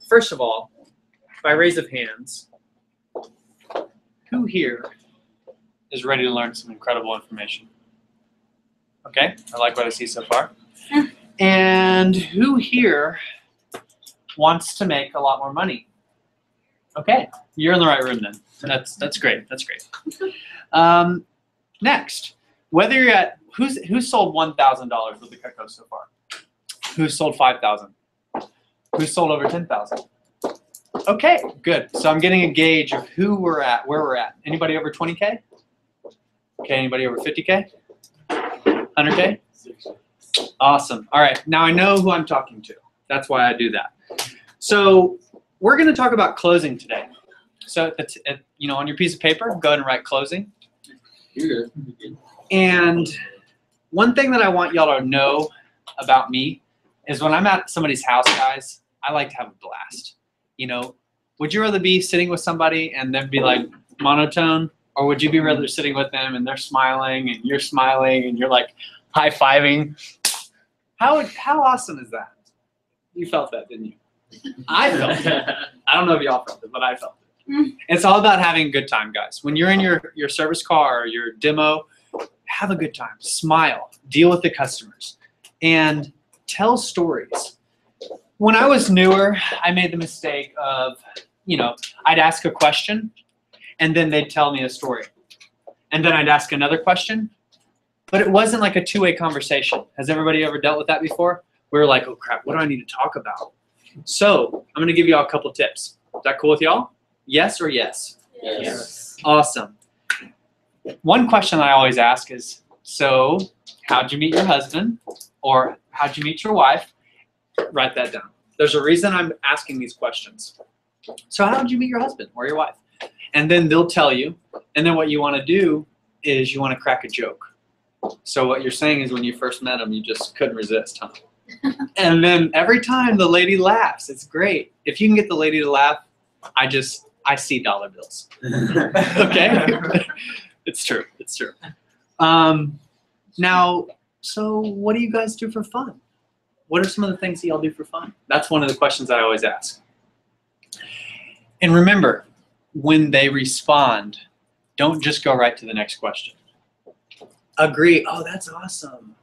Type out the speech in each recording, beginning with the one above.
First of all, by raise of hands, who here is ready to learn some incredible information? Okay, I like what I see so far. And who here wants to make a lot more money? Okay, you're in the right room then. That's great. That's great. Next, whether you're at who's sold $1,000 with the Cutco so far? Who's sold $5,000? Who's sold over $10,000? Okay, good. So I'm getting a gauge of who we're at, where we're at. Anybody over 20K? Okay, anybody over 50K? 100K? Awesome. All right, now I know who I'm talking to. That's why I do that. So we're going to talk about closing today. So on your piece of paper, go ahead and write closing. You're good. And one thing that I want y'all to know about me is when I'm at somebody's house, guys, I like to have a blast. Would you rather be sitting with somebody and then be like monotone, or would you be rather sitting with them and they're smiling and you're smiling and you're like high-fiving? How awesome is that? You felt that, didn't you? I felt it. I don't know if y'all felt it, but I felt it. It's all about having a good time, guys. When you're in your service car or your demo, have a good time. Smile. Deal with the customers. And tell stories. When I was newer, I made the mistake of, I'd ask a question, and then they'd tell me a story. And then I'd ask another question, but it wasn't like a two-way conversation. Has everybody ever dealt with that before? We were like, oh crap, what do I need to talk about? So I'm going to give you all a couple tips. Is that cool with y'all? Yes or yes? Yes. Awesome. One question I always ask is, so how'd you meet your husband? Or how'd you meet your wife? Write that down. There's a reason I'm asking these questions. So how did you meet your husband or your wife? And then they'll tell you. And then what you want to do is you want to crack a joke. So what you're saying is when you first met him, you just couldn't resist, huh? And then every time the lady laughs, it's great. If you can get the lady to laugh, I see dollar bills. Okay? It's true. It's true. Now, so what do you guys do for fun? What are some of the things that y'all do for fun? That's one of the questions I always ask. And remember, when they respond, don't just go right to the next question. Agree. Oh, that's awesome.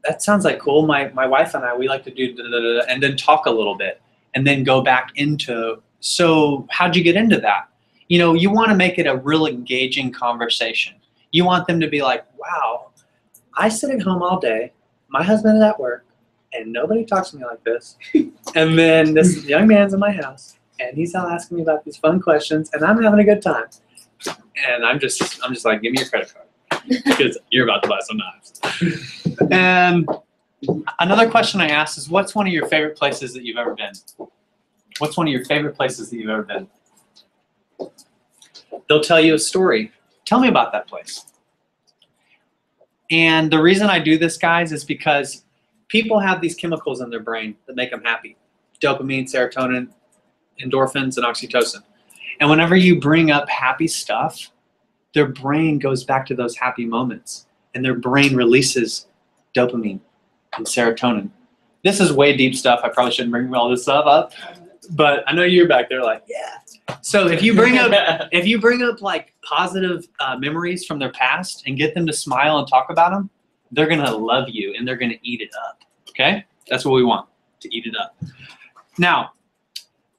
That sounds like cool. My wife and I, we like to do da-da-da-da, and then talk a little bit and then go back into, so how'd you get into that? You want to make it a real engaging conversation. You want them to be like, wow, I sit at home all day, my husband is at work, and nobody talks to me like this. And then this young man's in my house, and he's asking me about these fun questions, and I'm having a good time. And I'm just like, give me your credit card, because you're about to buy some knives. And another question I asked is, what's one of your favorite places that you've ever been? What's one of your favorite places that you've ever been? They'll tell you a story. Tell me about that place. And the reason I do this, guys, is because people have these chemicals in their brain that make them happy. Dopamine, serotonin, endorphins, and oxytocin. And whenever you bring up happy stuff, their brain goes back to those happy moments. And their brain releases dopamine and serotonin. This is way deep stuff. I probably shouldn't bring all this stuff up. But I know you're back there like, yeah. So if you bring up like positive memories from their past and get them to smile and talk about them, they're gonna love you and they're gonna eat it up. Okay, that's what we want, to eat it up. Now,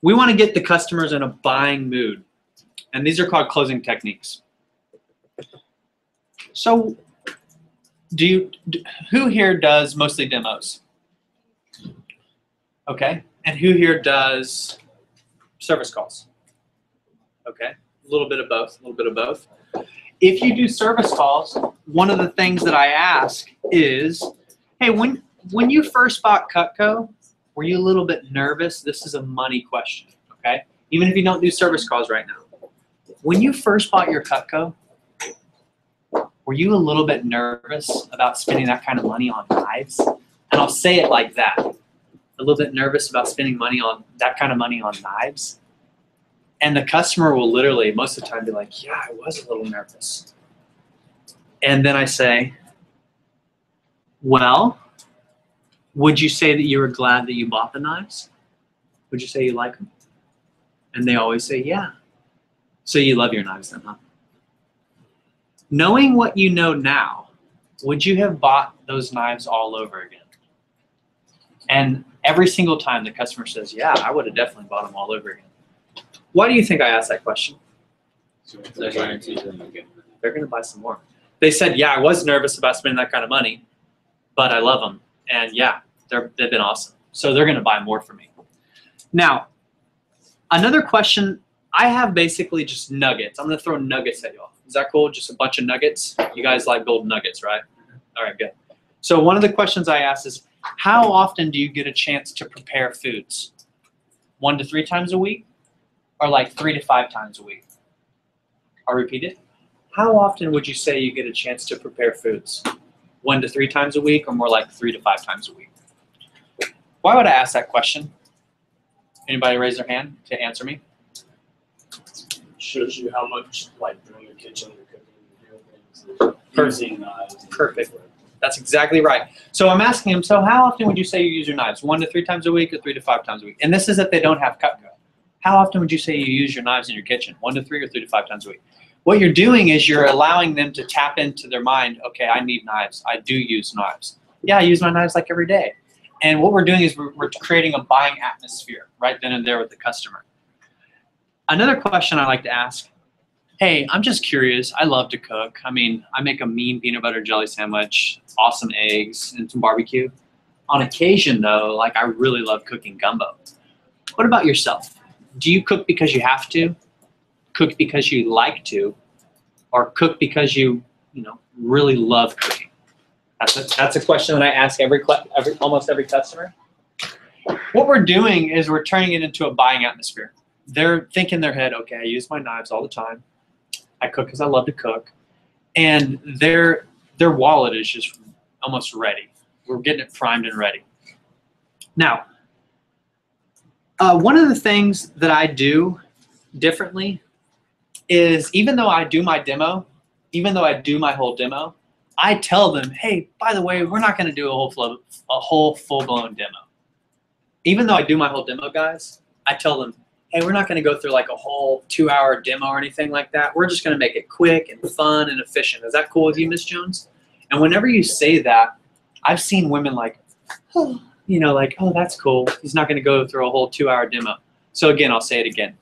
we want to get the customers in a buying mood, and these are called closing techniques. So, who here does mostly demos? Okay. And who here does service calls? Okay, a little bit of both, a little bit of both. If you do service calls, one of the things that I ask is, hey, when you first bought Cutco, were you a little bit nervous? This is a money question, okay? Even if you don't do service calls right now. When you first bought your Cutco, were you a little bit nervous about spending that kind of money on knives? And I'll say it like that. A little bit nervous about spending that kind of money on knives. And the customer will literally, most of the time, be like, yeah, I was a little nervous. And then I say, well, would you say that you were glad that you bought the knives? Would you say you like them? And they always say, yeah. So you love your knives then, huh? Knowing what you know now, would you have bought those knives all over again? And every single time the customer says, yeah, I would have definitely bought them all over again. Why do you think I asked that question? They're guaranteed to get They're going to buy some more. They said, yeah, I was nervous about spending that kind of money, but I love them. And yeah, they've been awesome. So they're going to buy more from me. Now, another question, I have basically just nuggets. I'm going to throw nuggets at y'all. Is that cool? Just a bunch of nuggets? You guys like golden nuggets, right? All right, good. So one of the questions I asked is, how often do you get a chance to prepare foods? 1 to 3 times a week? Or like 3 to 5 times a week? I'll repeat it. How often would you say you get a chance to prepare foods? 1 to 3 times a week, or more like 3 to 5 times a week? Why would I ask that question? Anybody raise their hand to answer me? Shows you how much, like, in the kitchen you're cooking, you're doing things, using knives. Perfect. That's exactly right. So I'm asking him, so how often would you say you use your knives? 1 to 3 times a week or 3 to 5 times a week? And this is if they don't have cut and go. How often would you say you use your knives in your kitchen? 1 to 3 or 3 to 5 times a week? What you're doing is you're allowing them to tap into their mind, okay, I need knives. I do use knives. Yeah, I use my knives like every day. And what we're doing is we're creating a buying atmosphere right then and there with the customer. Another question I like to ask, hey, I'm just curious. I love to cook. I mean, I make a mean peanut butter jelly sandwich, awesome eggs, and some barbecue. On occasion, though, like I really love cooking gumbo. What about yourself? Do you cook because you have to, cook because you like to, or cook because you really love cooking? That's a question that I ask almost every customer. What we're doing is we're turning it into a buying atmosphere. They're thinking in their head, okay, I use my knives all the time. I cook because I love to cook. And their wallet is just almost ready. We're getting it primed and ready. Now, one of the things that I do differently is even though I do my demo, even though I do my whole demo, I tell them, hey, by the way, we're not going to do a whole full-blown demo. Even though I do my whole demo, guys, I tell them, hey, we're not going to go through like a whole 2-hour demo or anything like that. We're just going to make it quick and fun and efficient. Is that cool with you, Miss Jones? And whenever you say that, I've seen women like, oh, like, oh, that's cool. He's not going to go through a whole 2-hour demo. So again, I'll say it again.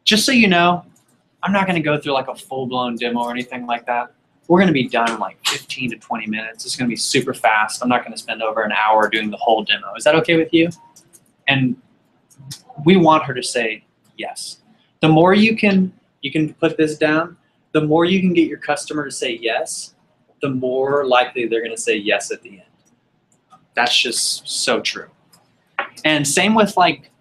Just so you know, I'm not going to go through like a full-blown demo or anything like that. We're going to be done in like 15 to 20 minutes. It's going to be super fast. I'm not going to spend over an hour doing the whole demo. Is that okay with you? And we want her to say yes. The more you can put this down, the more you can get your customer to say yes, the more likely they're going to say yes at the end. That's just so true. And same with like,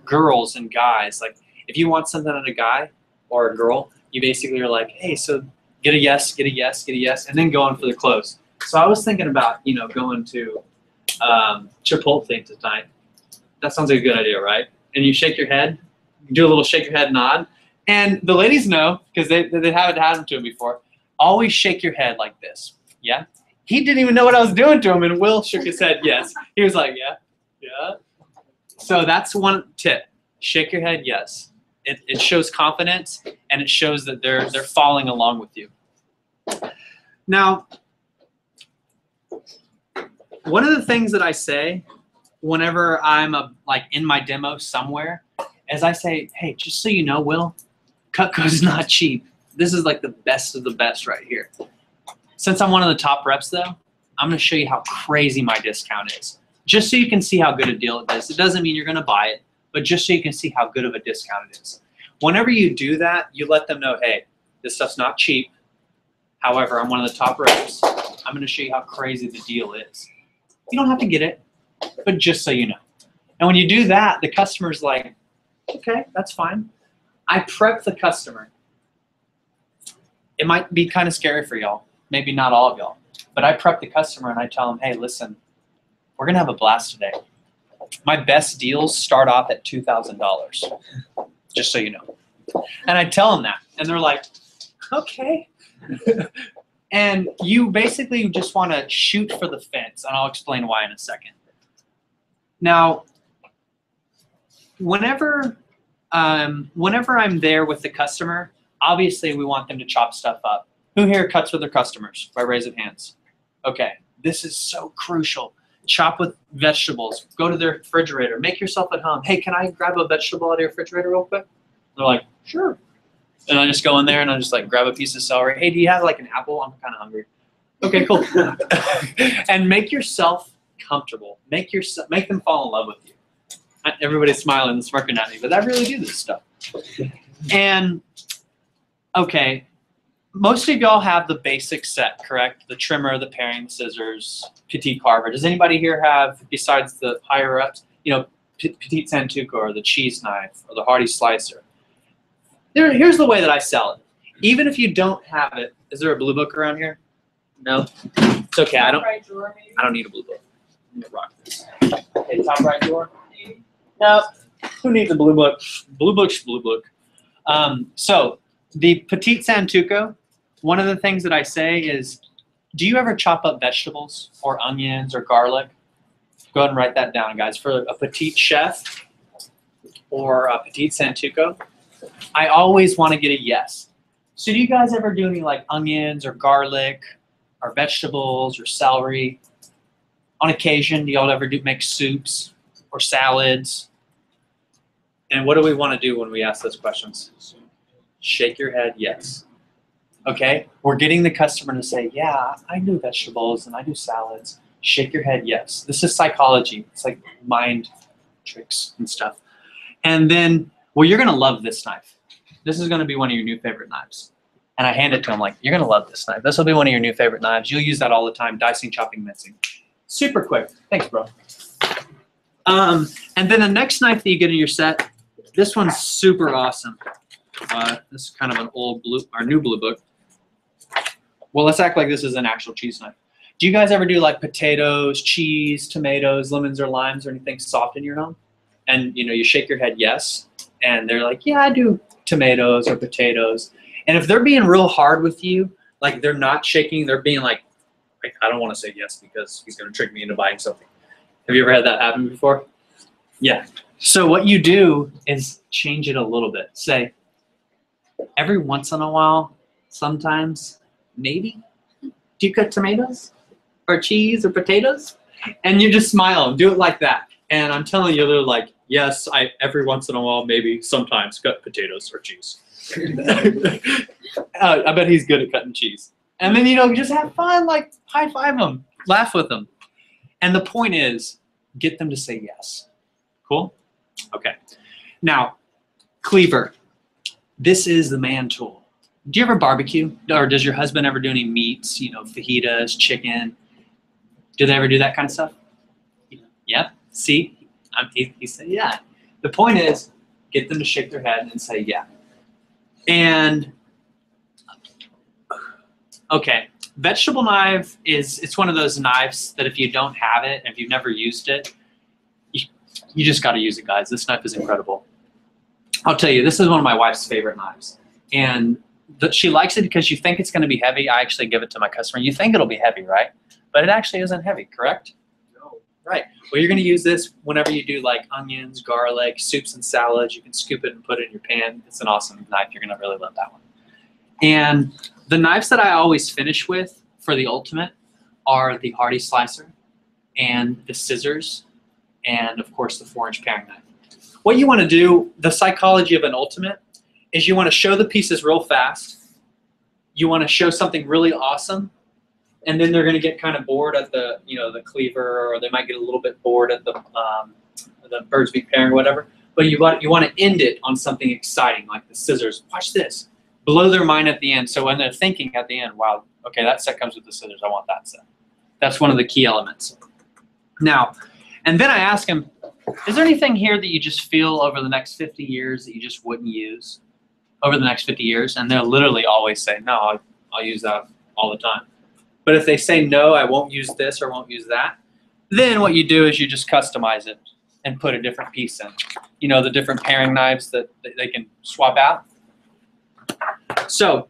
girls and guys. Like if you want something out of a guy or a girl, you basically are like, hey, so get a yes, get a yes, get a yes, and then go on for the close. So I was thinking about, going to Chipotle tonight. That sounds like a good idea, right? And you shake your head, you do a little shake your head nod, and the ladies know, because they haven't had them to him before, always shake your head like this, yeah? He didn't even know what I was doing to him, and Will shook his head yes. He was like, yeah, yeah. So that's one tip, shake your head yes. It shows confidence, and it shows that they're following along with you. Now, one of the things that I say whenever I'm like in my demo somewhere is I say, hey, just so you know, Will, Cutco's not cheap. This is like the best of the best right here. Since I'm one of the top reps, though, I'm going to show you how crazy my discount is, just so you can see how good a deal it is. It doesn't mean you're going to buy it, but just so you can see how good of a discount it is. Whenever you do that, you let them know, hey, this stuff's not cheap. However, I'm one of the top reps. I'm going to show you how crazy the deal is. You don't have to get it, but just so you know. And when you do that, the customer's like, okay, that's fine. I prep the customer. It might be kind of scary for y'all, maybe not all of y'all, but I prep the customer and I tell them, hey, listen, we're going to have a blast today. My best deals start off at $2,000, just so you know. And I tell them that, and they're like, okay. And you basically just want to shoot for the fence, and I'll explain why in a second. Now, whenever I'm there with the customer, obviously we want them to chop stuff up. Who here cuts with their customers by raise of hands? Okay, this is so crucial. Chop with vegetables. Go to their refrigerator. Make yourself at home. Hey, can I grab a vegetable out of your refrigerator real quick? They're like, sure. And I just go in there and I just like grab a piece of celery. Hey, do you have like an apple? I'm kind of hungry. Okay, cool. And make yourself comfortable. Make them fall in love with you. Everybody's smiling and smirking at me, but I really do this stuff. And okay, most of y'all have the basic set, correct? The trimmer, the paring, the scissors, petite carver. Does anybody here have, besides the higher ups, you know, petite santuco or the cheese knife or the hearty slicer? Here's the way that I sell it. Even if you don't have it, is there a blue book around here? No? It's okay. I don't need a blue book. I'm gonna rock this. Okay, top right drawer. No. Who needs a blue book? Blue book's blue book. So the petite santuco, one of the things that I say is, do you ever chop up vegetables or onions or garlic? Go ahead and write that down, guys. For a petite chef or a petite santuco, I always want to get a yes. So do you guys ever do any like onions or garlic or vegetables or celery? On occasion, do y'all ever make soups or salads? And what do we want to do when we ask those questions? Shake your head, yes. Okay, we're getting the customer to say, yeah, I do vegetables and I do salads. Shake your head, yes. This is psychology. It's like mind tricks and stuff. And then, well, you're going to love this knife. This is going to be one of your new favorite knives. And I hand it to him like, you're going to love this knife. This will be one of your new favorite knives. You'll use that all the time, dicing, chopping, mincing. Super quick. Thanks, bro. And then the next knife that you get in your set, this one's super awesome. This is kind of an old blue, our new blue book. Well, let's act like this is an actual cheese knife. Do you guys ever do like potatoes, cheese, tomatoes, lemons, or limes, or anything soft in your home? And you know, you shake your head yes, and they're like, yeah, I do tomatoes or potatoes. And if they're being real hard with you, like they're not shaking, they're being like, I don't want to say yes because he's going to trick me into buying something. Have you ever had that happen before? Yeah. So what you do is change it a little bit. Say, every once in a while, sometimes, maybe, do you cut tomatoes or cheese or potatoes? And you just smile and do it like that. And I'm telling you, they're like, yes, I every once in a while, maybe, sometimes cut potatoes or cheese. I bet he's good at cutting cheese. And then, you know, just have fun, like high five them, laugh with them. And the point is, get them to say yes. Cool? Okay. Now, cleaver. This is the man tool. Do you ever barbecue? Or does your husband ever do any meats, you know, fajitas, chicken? Do they ever do that kind of stuff? Yep. See? He said, yeah. The point is, get them to shake their head and say, yeah. And, okay, vegetable knife it's one of those knives that if you don't have it, if you've never used it, you just got to use it, guys. This knife is incredible. I'll tell you, this is one of my wife's favorite knives. And she likes it because you think it's going to be heavy. I actually give it to my customer. You think it'll be heavy, right? But it actually isn't heavy, correct? No. Right. Well, you're going to use this whenever you do like onions, garlic, soups and salads. You can scoop it and put it in your pan. It's an awesome knife. You're going to really love that one. And the knives that I always finish with for the ultimate are the hearty slicer and the scissors and, of course, the 4-inch paring knife. What you want to do, the psychology of an ultimate, is you want to show the pieces real fast. You want to show something really awesome, and then they're going to get kind of bored at the, you know, the cleaver, or they might get a little bit bored at the bird's beak paring or whatever. But you want to end it on something exciting, like the scissors. Watch this. Blow their mind at the end. So when they're thinking at the end, wow, okay, that set comes with the scissors. I want that set. That's one of the key elements. Now, and then I ask them, is there anything here that you just feel over the next 50 years that you just wouldn't use over the next 50 years? And they'll literally always say, no, I'll use that all the time. But if they say, no, I won't use this or won't use that, then what you do is you just customize it and put a different piece in. You know, the different paring knives that they can swap out. So,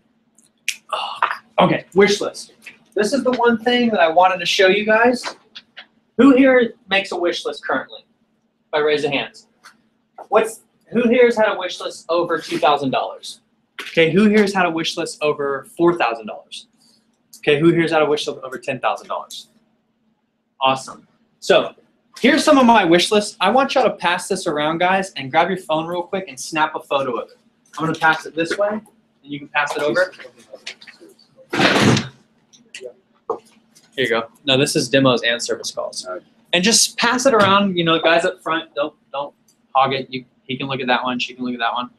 okay, wish list. This is the one thing that I wanted to show you guys. Who here makes a wish list currently? By raise of hands. Who here's had a wish list over $2,000? Okay, who here's had a wish list over $4,000? Okay, who here's had a wish list over $10,000? Awesome. So here's some of my wish lists. I want y'all to pass this around, guys, and grab your phone real quick and snap a photo of it. I'm going to pass it this way, and you can pass it over. Here you go. No, this is demos and service calls. And just pass it around. You know, the guys up front, don't hog it. He can look at that one. She can look at that one.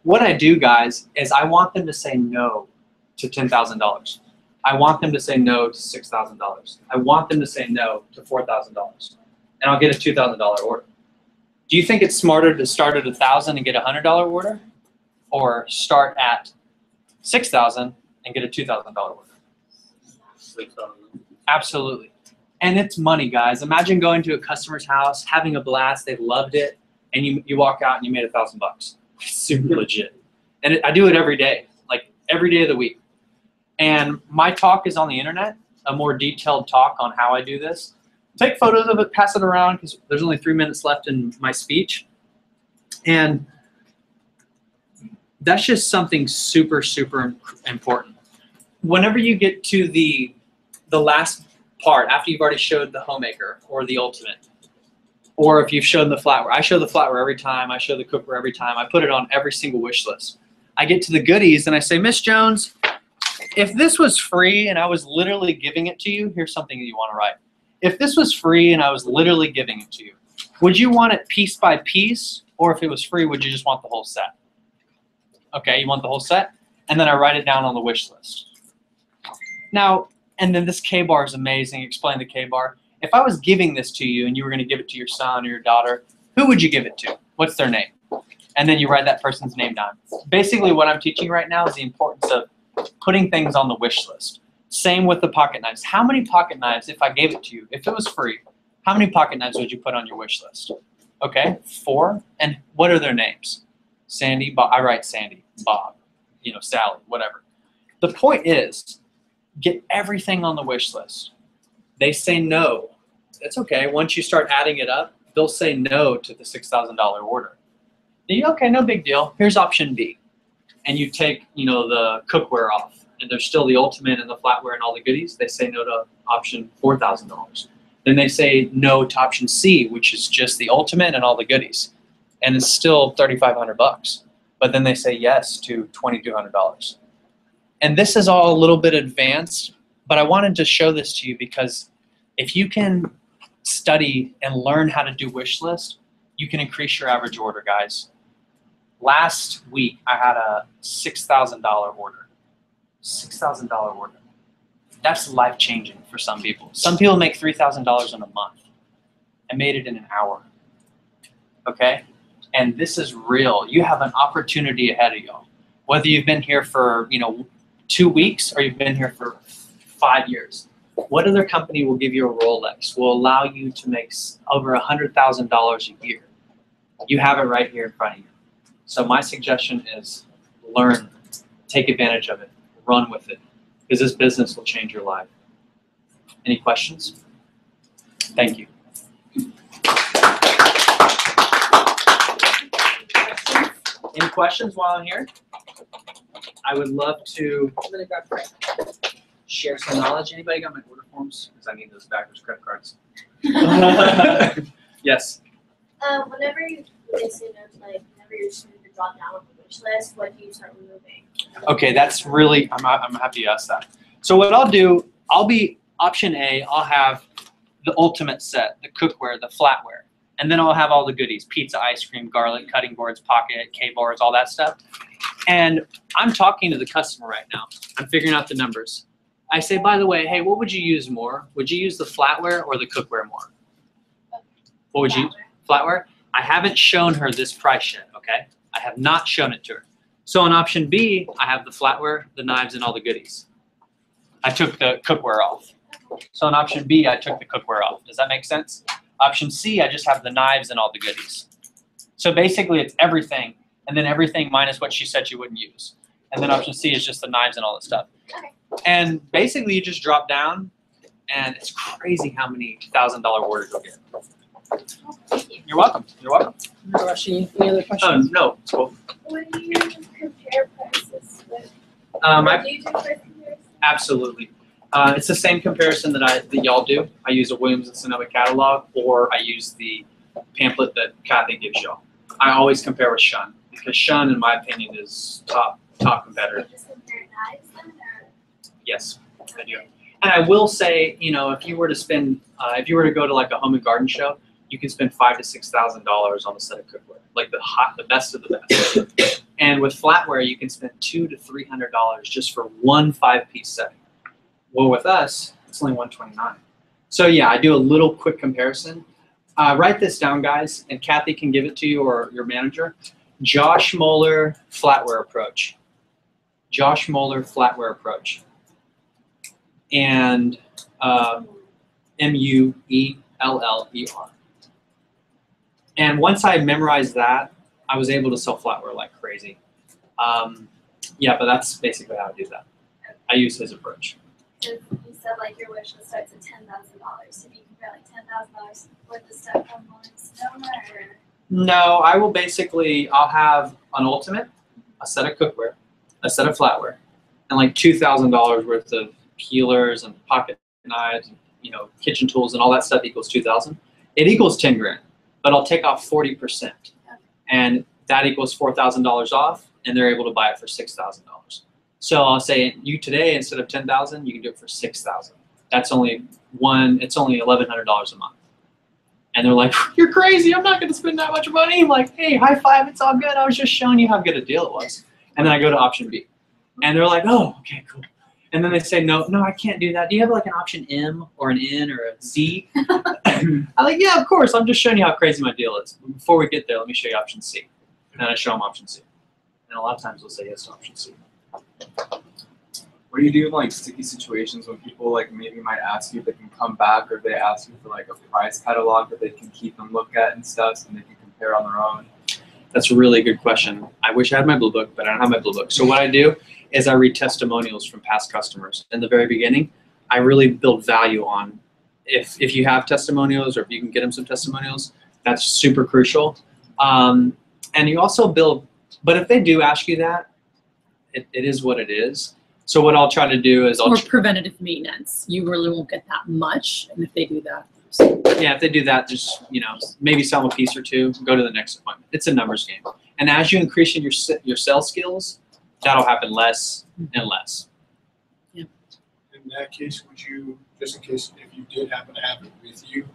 What I do, guys, is I want them to say no to $10,000. I want them to say no to $6,000. I want them to say no to $4,000. And I'll get a $2,000 order. Do you think it's smarter to start at $1,000 and get a $100 order, or start at $6,000 and get a $2,000 order? Absolutely. And it's money, guys. Imagine going to a customer's house, having a blast, they loved it, and you walk out and you made $1,000 bucks. Super legit. And I do it every day, like every day of the week. And my talk is on the internet, a more detailed talk on how I do this. Take photos of it, pass it around, because there's only 3 minutes left in my speech. And that's just something super, super important. Whenever you get to the last part, after you've already showed the homemaker or the ultimate, or if you've shown the flatware. I show the flatware every time. I show the cookware every time. I put it on every single wish list. I get to the goodies and I say, Miss Jones, if this was free and I was literally giving it to you, here's something that you want to write. If this was free and I was literally giving it to you, would you want it piece by piece? Or if it was free, would you just want the whole set? Okay, you want the whole set? And then I write it down on the wish list. Now, and then this K-bar is amazing. Explain the K-bar. If I was giving this to you and you were going to give it to your son or your daughter, who would you give it to? What's their name? And then you write that person's name down. Basically, what I'm teaching right now is the importance of putting things on the wish list. Same with the pocket knives. How many pocket knives, if I gave it to you, if it was free, how many pocket knives would you put on your wish list? Okay, 4. And what are their names? Sandy, Bob. I write Sandy, Bob, Sally, whatever. The point is, get everything on the wish list. They say no. It's okay. Once you start adding it up, they'll say no to the $6,000 order. Okay, no big deal. Here's option B. And you take, the cookware off, and there's still the ultimate and the flatware and all the goodies. They say no to option $4,000. Then they say no to option C, which is just the ultimate and all the goodies. And it's still 3,500 bucks. But then they say yes to $2,200. And this is all a little bit advanced, but I wanted to show this to you because if you can study and learn how to do wish lists, you can increase your average order, guys. Last week, I had a $6,000 order. $6,000 order. That's life-changing for some people. Some people make $3,000 in a month. I made it in an hour. Okay? And this is real. You have an opportunity ahead of you. Whether you've been here for 2 weeks or you've been here for 5 years. What other company will give you a Rolex, will allow you to make over $100,000 a year? You have it right here in front of you. So my suggestion is learn, take advantage of it, run with it, because this business will change your life. Any questions? Thank you. Any questions while I'm here? I would love to share some knowledge. Anybody got my order forms? Because I need those backwards credit cards. Yes. Whenever you say whenever you're starting to drop down on the wish list, what do you start removing? Okay, that's really, I'm happy you asked that. So what I'll do, I'll be option A, I'll have the ultimate set, the cookware, the flatware. And then I'll have all the goodies, pizza, ice cream, garlic, cutting boards, pocket, K-bars, all that stuff. And I'm talking to the customer right now. I'm figuring out the numbers. I say, by the way, hey, what would you use more? Would you use the flatware or the cookware more? What would you use? Flatware? I haven't shown her this price yet, okay? I have not shown it to her. So on option B, I have the flatware, the knives, and all the goodies. I took the cookware off. So on option B, I took the cookware off. Does that make sense? Option C, I just have the knives and all the goodies. So basically, it's everything, and then everything minus what she said she wouldn't use. And then option C is just the knives and all that stuff. And basically, you just drop down, and it's crazy how many $1,000 orders you'll get. Thank you. You're welcome. You're welcome. Any other questions? No, it's cool. When do you compare prices with? I Do you do price comparison? absolutely. It's the same comparison that y'all do. I use a Williams and Sonoma catalog, or I use the pamphlet that Kathy gives y'all. I always compare with Shun because Shun, in my opinion, is top competitor. Just compare knives then, or? Yes, I do. And I will say, you know, if you were to spend, if you were to go to like a home and garden show, you can spend $5,000 to $6,000 on a set of cookware, like the best of the best. And with flatware, you can spend $200 to $300 just for one 5-piece setting. Well, with us, it's only $129. So yeah, I do a little quick comparison. Write this down, guys, and Kathy can give it to you or your manager. Josh Moeller flatware approach. Josh Moeller flatware approach. And Mueller. And once I memorized that, I was able to sell flatware like crazy. Yeah, but that's basically how I do that. I use his approach. Because you said like your wish list starts at $10,000. So if you compare like $10,000 worth of stuff from Sonoma, or? No, I will basically, I'll have an ultimate, a set of cookware, a set of flatware, and like $2,000 worth of peelers and pocket knives, and, you know, kitchen tools and all that stuff equals 2,000. It equals 10 grand, but I'll take off 40%, and that equals $4,000 off, and they're able to buy it for $6,000. So I'll say you today, instead of 10,000, you can do it for 6,000. That's only it's only $1,100 a month. And they're like, you're crazy, I'm not gonna spend that much money. I'm like, hey, high five, it's all good. I was just showing you how good a deal it was. And then I go to option B. And they're like, oh, okay, cool. And then they say, no, I can't do that. Do you have like an option M or an N or a Z? I'm like, yeah, of course. I'm just showing you how crazy my deal is. Before we get there, let me show you option C. And I show them option C. And a lot of times they'll say yes to option C. What do you do in like sticky situations when people like maybe might ask you if they can come back, or they ask you for like a price catalog that they can keep and look at and stuff and they can compare on their own? That's a really good question. I wish I had my blue book, but I don't have my blue book. So what I do is I read testimonials from past customers. In the very beginning, I really build value on if you have testimonials, or if you can get them some testimonials, that's super crucial. And you also build, but if they do ask you that, it is what it is. So what I'll try to do is Or preventative maintenance. You really won't get that much, and if they do that. yeah, if they do that, just, you know, maybe sell them a piece or two, go to the next appointment. It's a numbers game. And as you increase your sales skills, that'll happen less and less. In that case, would you, just in case if you did happen to have it with you,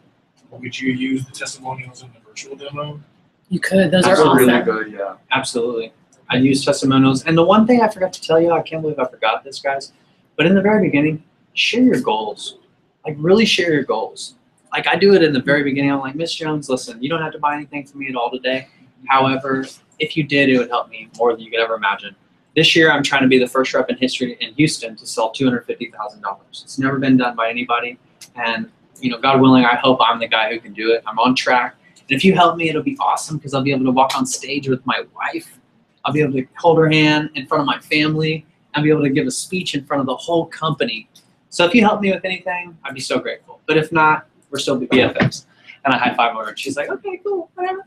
would you use the testimonials in the virtual demo? You could. Those That's are awesome. Really good, yeah. Absolutely. I use testimonials. And the one thing I forgot to tell you, I can't believe I forgot this, guys, but in the very beginning, share your goals. Like, really share your goals. Like, I do it in the very beginning. I'm like, Miss Jones, listen, you don't have to buy anything from me at all today. However, if you did, it would help me more than you could ever imagine. This year, I'm trying to be the first rep in history in Houston to sell $250,000. It's never been done by anybody. And, you know, God willing, I hope I'm the guy who can do it. I'm on track. And if you help me, it'll be awesome, because I'll be able to walk on stage with my wife. I'll be able to hold her hand in front of my family. I'll be able to give a speech in front of the whole company. So if you help me with anything, I'd be so grateful. But if not, we're still BFFs. And I high five her, and she's like, okay, cool, whatever.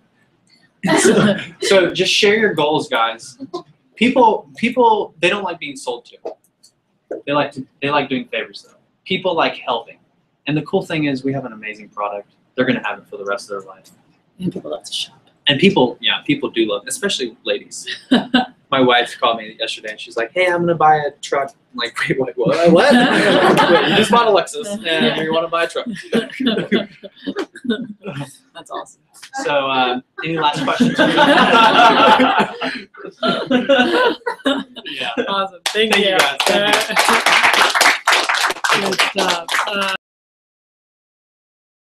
So just share your goals, guys. People, they don't like being sold to. They like doing favors, though. People like helping. And the cool thing is we have an amazing product. They're going to have it for the rest of their life. And people love to shop. And people do love it, especially ladies. My wife called me yesterday, and she's like, hey, I'm going to buy a truck. I'm like, wait, what? What? Wait, you just bought a Lexus, and you want to buy a truck. That's awesome. So any last questions? Yeah. Awesome. Thank Thank you, guys. Thank you. Good stuff.